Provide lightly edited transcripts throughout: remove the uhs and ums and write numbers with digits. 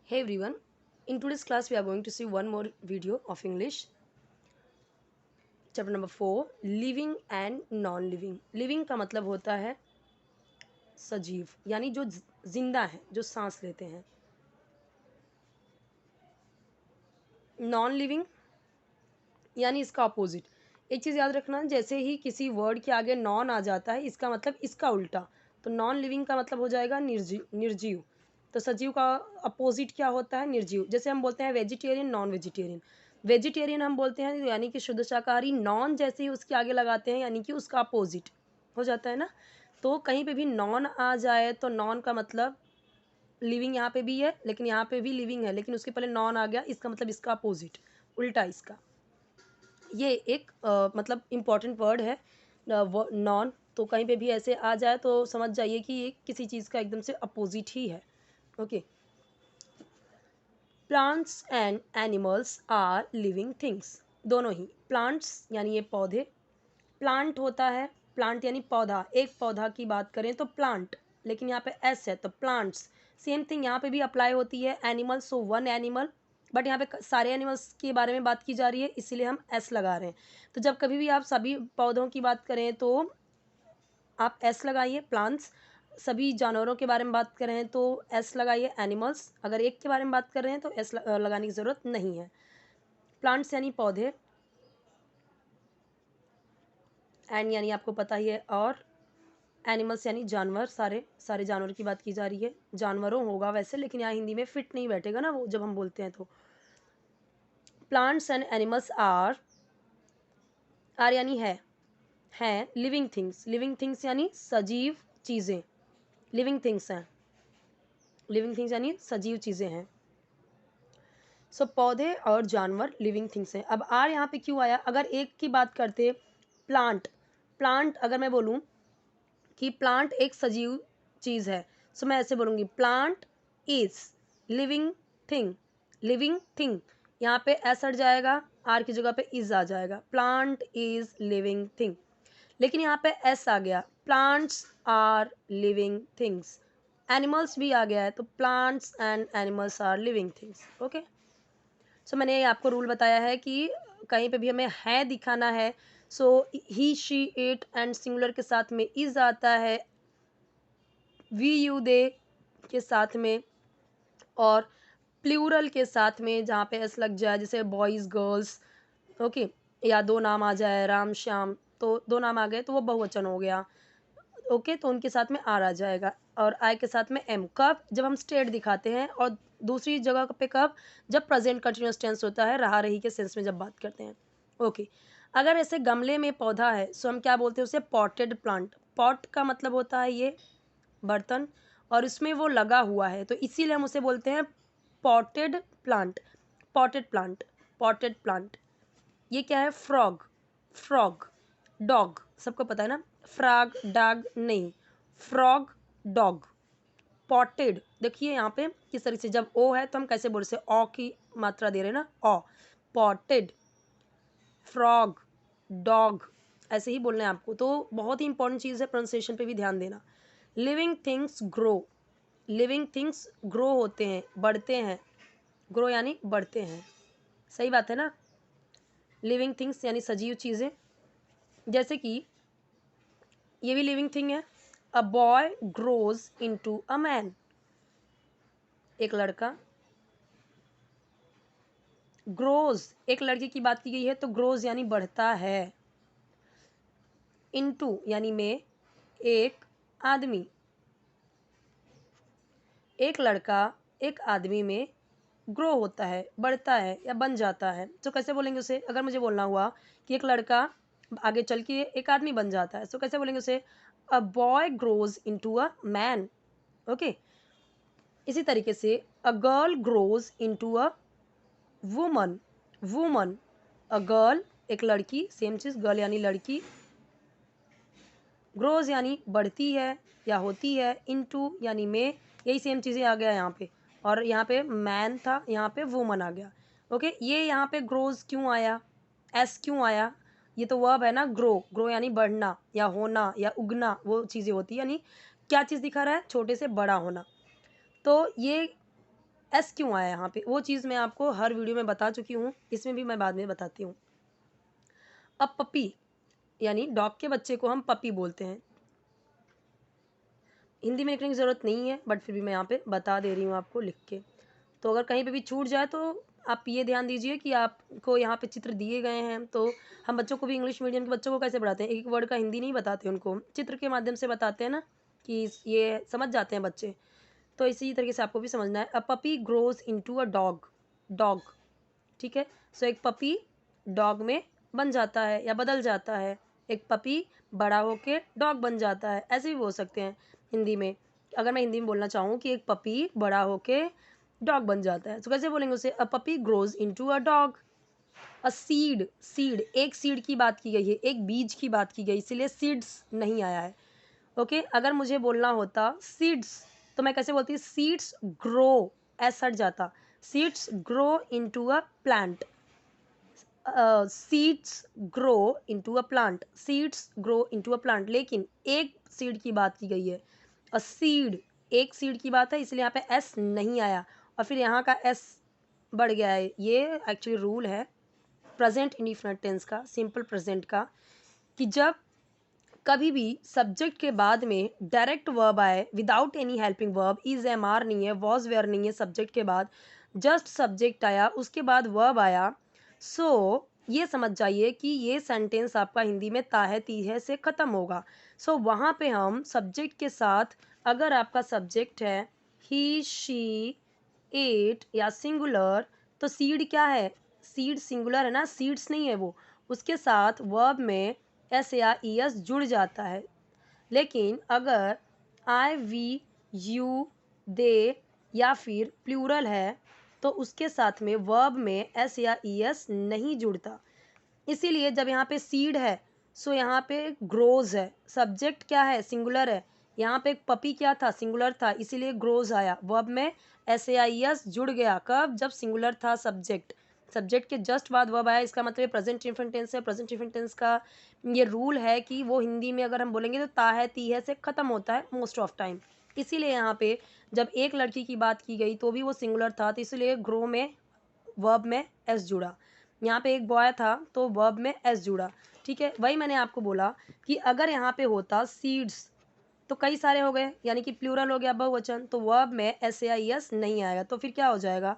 Hey everyone, in today's class we are going to see one more video of English. Chapter number 4, living and non-living. Living का मतलब होता है सजीव, यानी जो जिंदा है, जो सांस लेते हैं. नॉन लिविंग यानी इसका अपोजिट. एक चीज़ याद रखना, जैसे ही किसी वर्ड के आगे नॉन आ जाता है इसका मतलब इसका उल्टा. तो नॉन लिविंग का मतलब हो जाएगा निर्जीव. तो सजीव का अपोजिट क्या होता है? निर्जीव. जैसे हम बोलते हैं वेजिटेरियन, नॉन वेजिटेरियन. वेजिटेरियन हम बोलते हैं यानी कि शुद्ध शाकाहारी. नॉन जैसे ही उसके आगे लगाते हैं यानी कि उसका अपोजिट हो जाता है ना. तो कहीं पे भी नॉन आ जाए तो नॉन का मतलब लिविंग यहाँ पे भी है, लेकिन यहाँ पे भी लिविंग है, लेकिन उसके पहले नॉन आ गया, इसका मतलब इसका अपोजिट, उल्टा इसका. ये एक मतलब इम्पॉर्टेंट वर्ड है नॉन. तो कहीं पे भी ऐसे आ जाए तो समझ जाइए कि ये किसी चीज़ का एकदम से अपोजिट ही है. Okay. Plants and animals are living things. दोनों ही. प्लांट्स यानी ये पौधे. प्लांट होता है, प्लांट यानी पौधा. एक पौधा की बात करें तो प्लांट, लेकिन यहाँ पे एस है तो प्लांट्स. सेम थिंग यहाँ पे भी अप्लाई होती है. Animals, so one animal, but यहाँ पे सारे एनिमल्स के बारे में बात की जा रही है, इसीलिए हम एस लगा रहे हैं. तो जब कभी भी आप सभी पौधों की बात करें तो आप एस लगाइए. प्लांट्स. सभी जानवरों के बारे में बात कर रहे हैं तो एस लगाइए. एनिमल्स, अगर एक के बारे में बात कर रहे हैं तो एस लगाने की ज़रूरत नहीं है. प्लांट्स यानी पौधे, एंड यानी आपको पता ही है, और एनिमल्स यानी जानवर. सारे सारे जानवर की बात की जा रही है. जानवरों होगा वैसे, लेकिन यहाँ हिंदी में फिट नहीं बैठेगा ना वो जब हम बोलते हैं तो. प्लांट्स एंड एनिमल्स आर यानी है, हैं लिविंग थिंग्स. लिविंग थिंग्स यानी सजीव चीज़ें. लिविंग थिंग्स हैं. लिविंग थिंग्स यानी सजीव चीज़ें हैं. सो पौधे और जानवर लिविंग थिंग्स हैं. अब आर यहाँ पे क्यों आया? अगर एक की बात करते, प्लांट. प्लांट अगर मैं बोलूँ कि प्लांट एक सजीव चीज़ है, सो मैं ऐसे बोलूँगी plant is living thing. Living thing, यहाँ पे एस हट जाएगा, आर की जगह पे इज आ जाएगा. Plant is living thing. लेकिन यहाँ पे एस आ गया, plants are living things. Animals भी आ गया है तो plants and animals are living things. Okay. So मैंने आपको रूल बताया है कि कहीं पे भी हमें है दिखाना है, सो ही शी इट एंड सिंगुलर के साथ में इज आता है, वी यू दे के साथ में, और प्लूरल के साथ में जहाँ पे एस लग जाए, जैसे बॉयज़ गर्ल्स. ओके. या दो नाम आ जाए, राम श्याम, तो दो नाम आ गए तो वो बहुवचन हो गया. ओके. तो उनके साथ में आर आ जाएगा, और आई के साथ में एम. कब? जब हम स्टेट दिखाते हैं. और दूसरी जगह पे कब? जब प्रेजेंट कंटिन्यूअस टेंस होता है, रहा रही के सेंस में जब बात करते हैं. ओके. अगर ऐसे गमले में पौधा है सो हम क्या बोलते हैं उसे? Potted plant. पॉट का मतलब होता है ये बर्तन, और इसमें वो लगा हुआ है तो इसीलिए हम उसे बोलते हैं potted plant. Potted plant. Potted plant. ये क्या है? फ्रॉग. फ्रॉग. डॉग सबको पता है ना. फ्रॉग डॉग नहीं, फ्रॉग डॉग. पॉटेड, देखिए यहाँ पे किस तरह से, जब ओ है तो हम कैसे बोल रहे, ओ की मात्रा दे रहे हैं ना, ओ. पॉटेड, फ्रॉग, डॉग, ऐसे ही बोलना है आपको. तो बहुत ही इंपॉर्टेंट चीज़ है, प्रोनाउंसिएशन पे भी ध्यान देना. Living things grow. Living things grow होते हैं, बढ़ते हैं. ग्रो यानी बढ़ते हैं. सही बात है ना. लिविंग थिंग्स यानी सजीव चीज़ें. जैसे कि ये भी लिविंग थिंग है. A boy grows into a man. एक लड़का. ग्रोज, एक लड़के की बात की गई है तो ग्रोज यानी बढ़ता है. इनटू यानी में, एक आदमी. एक लड़का एक आदमी में ग्रो होता है, बढ़ता है या बन जाता है. तो कैसे बोलेंगे उसे? अगर मुझे बोलना हुआ कि एक लड़का आगे चल के एक आदमी बन जाता है, तो कैसे बोलेंगे उसे? A boy grows into a man. Okay. इसी तरीके से a girl grows into a woman. Woman, a girl एक लड़की, सेम चीज़, गर्ल यानी लड़की, ग्रोज यानी बढ़ती है या होती है, इनटू यानी में, यही सेम चीज़ें आ गया यहाँ पे. और यहाँ पे मैन था, यहाँ पे वुमन आ गया. ओके. ये यहाँ पे ग्रोज क्यों आया? एस क्यों आया? ये तो वर्ब है ना, ग्रो. ग्रो यानी बढ़ना या होना या उगना, वो चीज़ें होती है. यानी क्या चीज़ दिखा रहा है? छोटे से बड़ा होना. तो ये एस क्यों आया यहाँ पे, वो चीज़ मैं आपको हर वीडियो में बता चुकी हूँ, इसमें भी मैं बाद में बताती हूँ। अब पपी यानी डॉग के बच्चे को हम पपी बोलते हैं। हिंदी में लिखने की ज़रूरत नहीं है, बट फिर भी मैं यहाँ पे बता दे रही हूँ आपको लिख के। तो अगर कहीं पे भी छूट जाए तो आप ये ध्यान दीजिए कि आपको यहाँ पे चित्र दिए गए हैं। तो हम बच्चों को भी, इंग्लिश मीडियम के बच्चों को कैसे पढ़ाते हैं, एक वर्ड का हिंदी नहीं बताते उनको, चित्र के माध्यम से बताते हैं ना, कि ये समझ जाते हैं बच्चे। तो इसी तरीके से आपको भी समझना है। A puppy grows into a dog, dog, ठीक है। सो एक पपी डॉग में बन जाता है या बदल जाता है, एक पपी बड़ा होके डॉग बन जाता है, ऐसे भी बोल सकते हैं हिंदी में। अगर मैं हिंदी में बोलना चाहूँ कि एक पपी बड़ा होके डॉग बन जाता है, तो कैसे बोलेंगे उसे, a puppy grows into a dog. A seed, seed एक सीड की बात की गई है, एक बीज की बात की गई, इसलिए सीड्स नहीं आया है। ओके, अगर मुझे बोलना होता सीड्स, तो मैं कैसे बोलती, सीड्स ग्रो, एस हट जाता, seeds grow into a plant, seeds grow into a plant, seeds grow into a plant. लेकिन एक सीड की बात की गई है, अ सीड एक सीड की बात है, इसलिए यहाँ पे एस नहीं आया, और फिर यहाँ का एस बढ़ गया है। ये एक्चुअली रूल है प्रेजेंट इंडिफिनिट टेंस का, सिंपल प्रेजेंट का, कि जब कभी भी सब्जेक्ट के बाद में डायरेक्ट वर्ब आए without any helping verb, is am are नहीं है, वॉज वेयर नहीं है, सब्जेक्ट के बाद जस्ट सब्जेक्ट आया, उसके बाद वर्ब आया, सो ये समझ जाइए कि ये सेंटेंस आपका हिंदी में ताहे तीहे से ख़त्म होगा। सो वहाँ पे हम सब्जेक्ट के साथ, अगर आपका सब्जेक्ट है ही शी इट या सिंगुलर, तो सीड क्या है, सीड सिंगुलर है ना, सीड्स नहीं है वो, उसके साथ वर्ब में एस या ई एस जुड़ जाता है। लेकिन अगर आई वी यू दे या फिर प्लूरल है, तो उसके साथ में वर्ब में एस या ई एस नहीं जुड़ता। इसीलिए जब यहाँ पे सीड है, सो यहाँ पे ग्रोज है, सब्जेक्ट क्या है, सिंगुलर है, यहाँ पे पपी क्या था, सिंगुलर था, इसीलिए ग्रोज आया, वर्ब में एस ए आई एस जुड़ गया, कब, जब सिंगुलर था सब्जेक्ट, सब्जेक्ट के जस्ट बाद वर्ब आया, इसका मतलब प्रेजेंट इंफिनिट टेंस है। प्रेजेंट इंफिनिट टेंस का ये रूल है कि वो हिंदी में अगर हम बोलेंगे तो ता है ती है से ख़त्म होता है मोस्ट ऑफ टाइम। इसीलिए यहाँ पे जब एक लड़की की बात की गई तो भी वो सिंगुलर था, तो इसलिए ग्रो में वर्ब में एस जुड़ा, यहाँ पे एक बॉय था तो वर्ब में एस जुड़ा, ठीक है। वही मैंने आपको बोला कि अगर यहाँ पे होता सीड्स, तो कई सारे हो गए, यानी कि प्लूरल हो गया, बहुवचन, तो वर्ब में एस ए आई एस नहीं आएगा, तो फिर क्या हो जाएगा,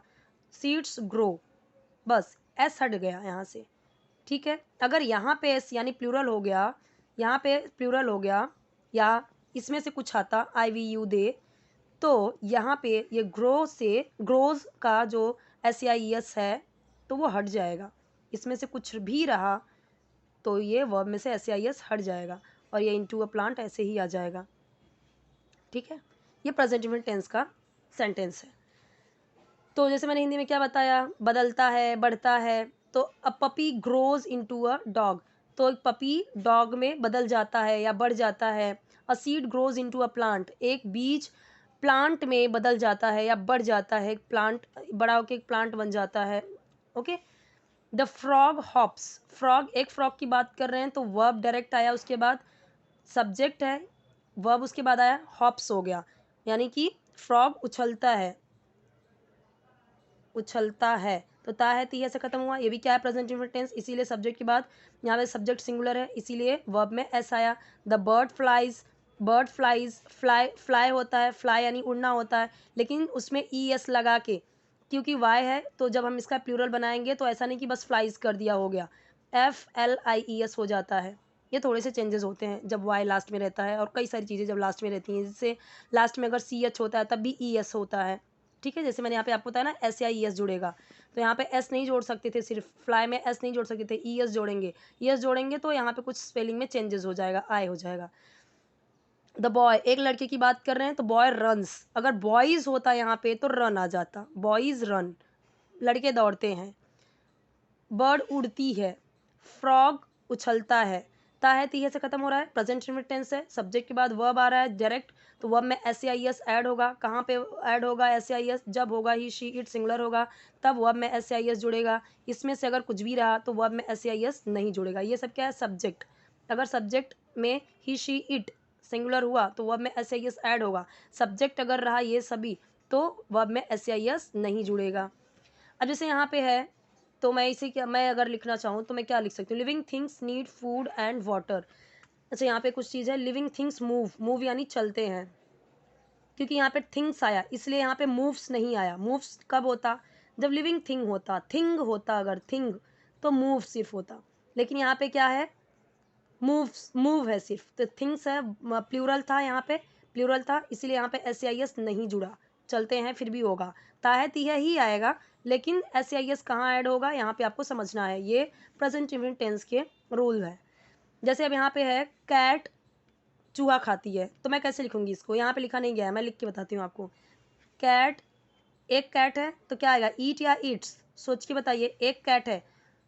सीड्स ग्रो, बस एस हट गया यहाँ से, ठीक है। अगर यहाँ पे एस यानी प्लूरल हो गया, यहाँ पे प्लूरल हो गया, या इसमें से कुछ आता आई वी यू दे, तो यहाँ पे ये ग्रो से ग्रोज का जो एस आई एस है तो वो हट जाएगा, इसमें से कुछ भी रहा तो ये वर्ब में से एस आई एस हट जाएगा, और ये इनटू अ प्लांट ऐसे ही आ जाएगा, ठीक है। ये प्रेजेंट इंफिनिट टेंस का सेंटेंस है। तो जैसे मैंने हिंदी में क्या बताया, बदलता है, बढ़ता है, तो a puppy grows into a dog, तो एक पपी डॉग में बदल जाता है या बढ़ जाता है। A seed grows into a plant, एक बीज प्लांट में बदल जाता है या बढ़ जाता है, प्लांट बड़ा होकर एक प्लांट बन जाता है, okay. The frog hops, frog एक फ्रॉग की बात कर रहे हैं तो वर्ब डायरेक्ट आया, उसके बाद सब्जेक्ट है, वर्ब उसके बाद आया, हॉप्स हो गया, यानी कि फ्रॉग उछलता है, उछलता है, तो ता है ती है से खत्म हुआ, ये भी क्या है, प्रेजेंट इंफिनिट टेंस, इसीलिए सब्जेक्ट के बाद यहाँ पे सब्जेक्ट सिंगुलर है, इसीलिए वर्ब में एस आया। The bird flies, bird flies, fly, fly होता है, फ्लाई यानी उड़ना होता है, लेकिन उसमें ई एस लगा के, क्योंकि वाई है, तो जब हम इसका प्लूरल बनाएंगे तो ऐसा नहीं कि बस फ्लाइज कर दिया हो गया, F L I E S हो जाता है। ये थोड़े से चेंजेस होते हैं जब वाई लास्ट में रहता है, और कई सारी चीज़ें जब लास्ट में रहती हैं, जिससे लास्ट में अगर सी एच होता है तब भी ई एस होता है, ठीक है। जैसे मैंने यहाँ पे आपको बताया ना एस या ई एस जुड़ेगा, तो यहाँ पे एस नहीं जोड़ सकते थे, सिर्फ फ्लाई में एस नहीं जोड़ सकते थे, ई एस जोड़ेंगे, ई एस जोड़ेंगे तो यहाँ पे कुछ स्पेलिंग में चेंजेस हो जाएगा, आय हो जाएगा। द बॉय, एक लड़के की बात कर रहे हैं तो बॉय रन्स, अगर बॉयज़ होता यहाँ पे तो रन आ जाता, बॉयज़ रन, लड़के दौड़ते हैं। बर्ड उड़ती है, फ्रॉग उछलता है, ता है ती है से खत्म हो रहा है, प्रेजेंट इंफिनिट टेंस है, सब्जेक्ट के बाद वर्ब आ रहा है डायरेक्ट, तो वर्ब में एस आई एस ऐड होगा, कहाँ पे ऐड होगा एस आई एस, जब होगा ही शी इट सिंगुलर होगा तब वर्ब में एस आई एस जुड़ेगा, इसमें से अगर कुछ भी रहा तो वर्ब में एस आई एस नहीं जुड़ेगा। ये सब क्या है, सब्जेक्ट, अगर सब्जेक्ट में ही शी इट सिंगुलर हुआ तो वर्ब में एस आई एस ऐड होगा, सब्जेक्ट अगर रहा ये सभी तो वर्ब में एस नहीं जुड़ेगा। अब जैसे यहाँ पे है तो मैं इसे क्या, मैं अगर लिखना चाहूँ तो मैं क्या लिख सकती हूँ, living things need food and water. अच्छा यहाँ पे कुछ चीज़ है, लिविंग थिंग्स मूव, मूव यानी चलते हैं, क्योंकि यहाँ पे थिंग्स आया इसलिए यहाँ पे मूव्स नहीं आया। मूव्स कब होता, जब लिविंग थिंग होता, थिंग होता अगर थिंग तो मूव सिर्फ होता, लेकिन यहाँ पे क्या है, मूव्स, मूव है सिर्फ, तो थिंग्स है, प्लूरल था यहाँ पे, प्लूरल था इसलिए यहाँ पे एस नहीं जुड़ा। चलते हैं फिर भी होगा, ताहे तीहे ही आएगा, लेकिन एस कहाँ ऐड होगा यहाँ पे आपको समझना है, ये प्रेजेंट इंडेफिनिट टेंस के रूल है। जैसे अब यहाँ पे है कैट चूहा खाती है, तो मैं कैसे लिखूंगी इसको, यहाँ पे लिखा नहीं गया है, मैं लिख के बताती हूँ आपको। कैट, एक कैट है तो क्या आएगा, ईट या ईट्स, सोच के बताइए, एक कैट है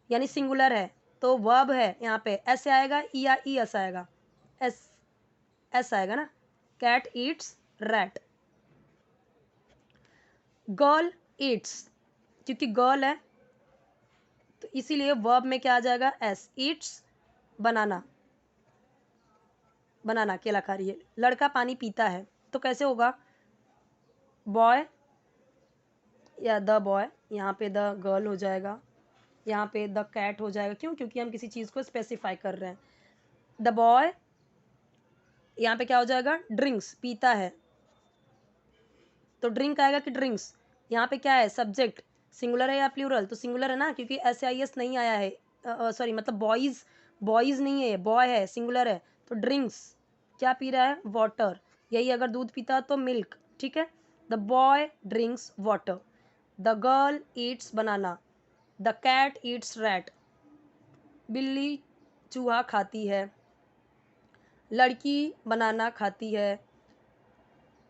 यानी सिंगुलर है तो वर्ब है, यहाँ पे एस आएगा ई या ई एस आएगा, एस एस आएगा ना, cat eats rat. Girl eats, क्योंकि गर्ल है तो इसीलिए वर्ब में क्या आ जाएगा, एस, ईट्स बनाना, बनाना केला खा रही है। लड़का पानी पीता है तो कैसे होगा, बॉय या द बॉय, यहाँ पे द गर्ल हो जाएगा, यहाँ पे द कैट हो जाएगा, क्यों, क्योंकि हम किसी चीज़ को स्पेसिफाई कर रहे हैं। द बॉय, यहाँ पे क्या हो जाएगा, ड्रिंक्स, पीता है तो ड्रिंक आएगा कि ड्रिंक्स, यहाँ पे क्या है, सब्जेक्ट, सिंगुलर है या प्लूरल, तो सिंगुलर है ना, क्योंकि एस नहीं आया है, सॉरी मतलब बॉयज़, बॉयज़ नहीं है, बॉय है, सिंगुलर है, तो ड्रिंक्स, क्या पी रहा है, वाटर, यही अगर दूध पीता तो मिल्क, ठीक है। The boy drinks water, the girl eats banana, the cat eats rat, बिल्ली चूहा खाती है, लड़की बनाना खाती है,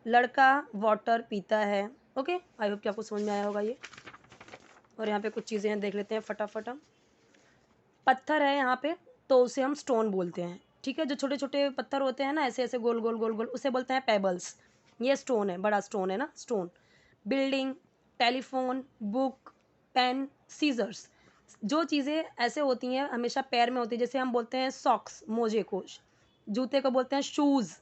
लड़का वाटर पीता है। ओके, आई होप कि आपको समझ में आया होगा ये। और यहाँ पे कुछ चीज़ें हैं, देख लेते हैं फटाफट हम। पत्थर है यहाँ पे तो उसे हम स्टोन बोलते हैं, ठीक है, जो छोटे छोटे पत्थर होते हैं ना, ऐसे ऐसे गोल गोल गोल गोल, उसे बोलते हैं पेबल्स। ये स्टोन है, बड़ा स्टोन है ना, stone. Building, telephone, book, pen, scissors, जो चीज़ें ऐसे होती हैं हमेशा पैर में होती है, जैसे हम बोलते हैं सॉक्स, मोजे को, जूते को बोलते हैं शूज़,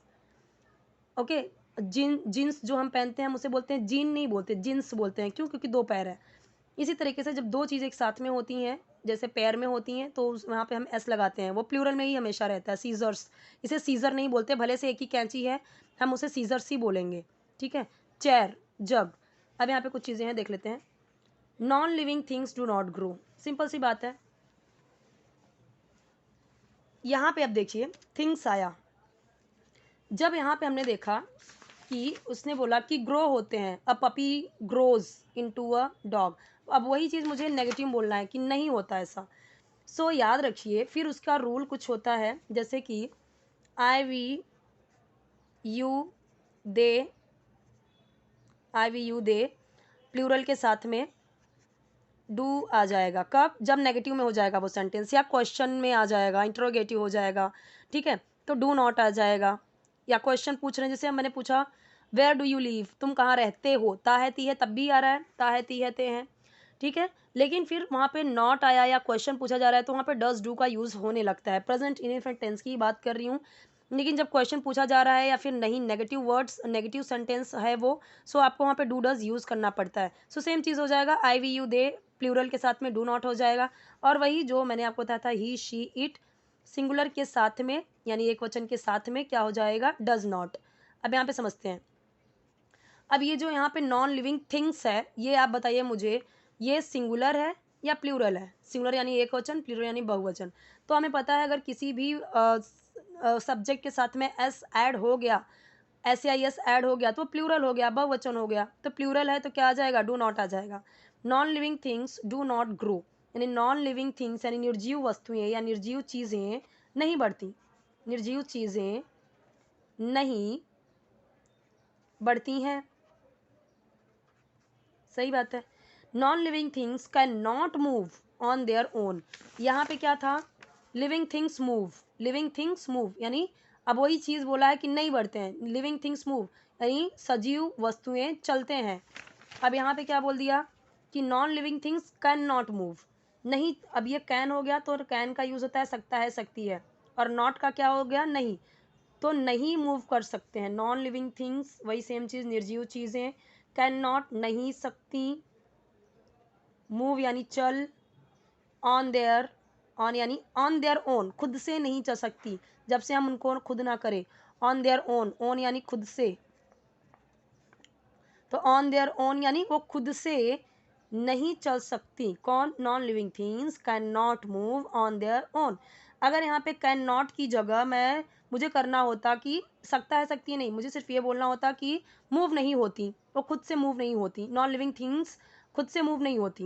ओके। जीन्स जो हम पहनते हैं हम उसे बोलते हैं जीन नहीं बोलते, जीन्स बोलते हैं, क्यों, क्योंकि दो पैर है। इसी तरीके से जब दो चीज़ें एक साथ में होती हैं, जैसे पैर में होती हैं, तो वहाँ पे हम एस लगाते हैं, वो प्लूरल में ही हमेशा रहता है। सीजर्स, इसे सीजर नहीं बोलते, भले से एक ही कैंची है, हम उसे सीजर्स ही बोलेंगे, ठीक है। Chair, jug. अब यहाँ पे कुछ चीज़ें हैं, देख लेते हैं। Non living things do not grow, simple सी बात है। यहाँ पे अब देखिए थिंग्स आया, जब यहाँ पे हमने देखा कि उसने बोला कि ग्रो होते हैं, a puppy grows into a dog, अब वही चीज़ मुझे नेगेटिव बोलना है कि नहीं होता ऐसा। सो याद रखिए, फिर उसका रूल कुछ होता है, जैसे कि I we you they, I we you they plural के साथ में डू आ जाएगा, कब, जब नेगेटिव में हो जाएगा वो सेंटेंस, या क्वेश्चन में आ जाएगा, इंट्रोगेटिव हो जाएगा, ठीक है, तो डू नॉट आ जाएगा। या क्वेश्चन पूछ रहे हैं, जैसे मैंने पूछा वेयर डू यू लिव, तुम कहाँ रहते हो, ताहती है तब भी आ रहा है, ताहती है ते हैं, ठीक है। लेकिन फिर वहाँ पे नॉट आया या क्वेश्चन पूछा जा रहा है तो वहाँ पे डज डू का यूज़ होने लगता है, प्रेजेंट इंडेफिनिट टेंस की बात कर रही हूँ। लेकिन जब क्वेश्चन पूछा जा रहा है या फिर नहीं, नेगेटिव वर्ड्स, नेगेटिव सेंटेंस है वो, सो आपको वहाँ पे डू डज यूज़ करना पड़ता है। सो सेम चीज़ हो जाएगा, आई वी यू दे प्लूरल के साथ में डू नॉट हो जाएगा, और वही जो मैंने आपको बताया था, ही शी इट सिंगुलर के साथ में यानी एक वचन के साथ में क्या हो जाएगा, डज नॉट। अब यहाँ पे समझते हैं। अब ये जो यहाँ पे नॉन लिविंग थिंग्स है, ये आप बताइए मुझे, ये सिंगुलर है या प्लूरल है, सिंगुलर यानी एक वचन, प्लूरल यानी बहुवचन। तो हमें पता है अगर किसी भी सब्जेक्ट के साथ में एस ऐड हो गया, एस या एस ऐड हो गया तो प्लूरल हो गया, बहुवचन हो गया, तो प्लूरल है तो क्या आ जाएगा, डू नॉट आ जाएगा। Non living things do not grow, यानी नॉन लिविंग थिंग्स यानी निर्जीव वस्तुएं या निर्जीव चीज़ें नहीं बढ़ती, निर्जीव चीज़ें नहीं बढ़ती हैं, सही बात है। Non living things can not move on their own, यहाँ पे क्या था, living things move, living things move यानी अब वही चीज़ बोला है कि नहीं बढ़ते हैं, लिविंग थिंग्स मूव यानी सजीव वस्तुएं चलते हैं। अब यहाँ पे क्या बोल दिया कि non living things can not move, नहीं, अब ये कैन हो गया तो कैन का यूज़ होता है सकता है, सकती है, और नॉट का क्या हो गया, नहीं, तो नहीं मूव कर सकते हैं। नॉन लिविंग थिंग्स वही सेम चीज़, निर्जीव चीज़ें कैन नॉट नहीं सकती, मूव यानी चल, ऑन देयर, ऑन यानी ऑन देयर ओन खुद से नहीं चल सकती, जब से हम उनको खुद ना करें, ऑन देयर ओन, ओन यानी खुद से, तो ऑन देयर ओन यानी वो खुद से नहीं चल सकती, कौन, non living things can not move on their own. अगर यहाँ पे कैन नॉट की जगह मैं मुझे करना होता कि सकता है सकती है नहीं, मुझे सिर्फ ये बोलना होता कि मूव नहीं होती, वो खुद से मूव नहीं होती, नॉन लिविंग थिंग्स खुद से मूव नहीं होती,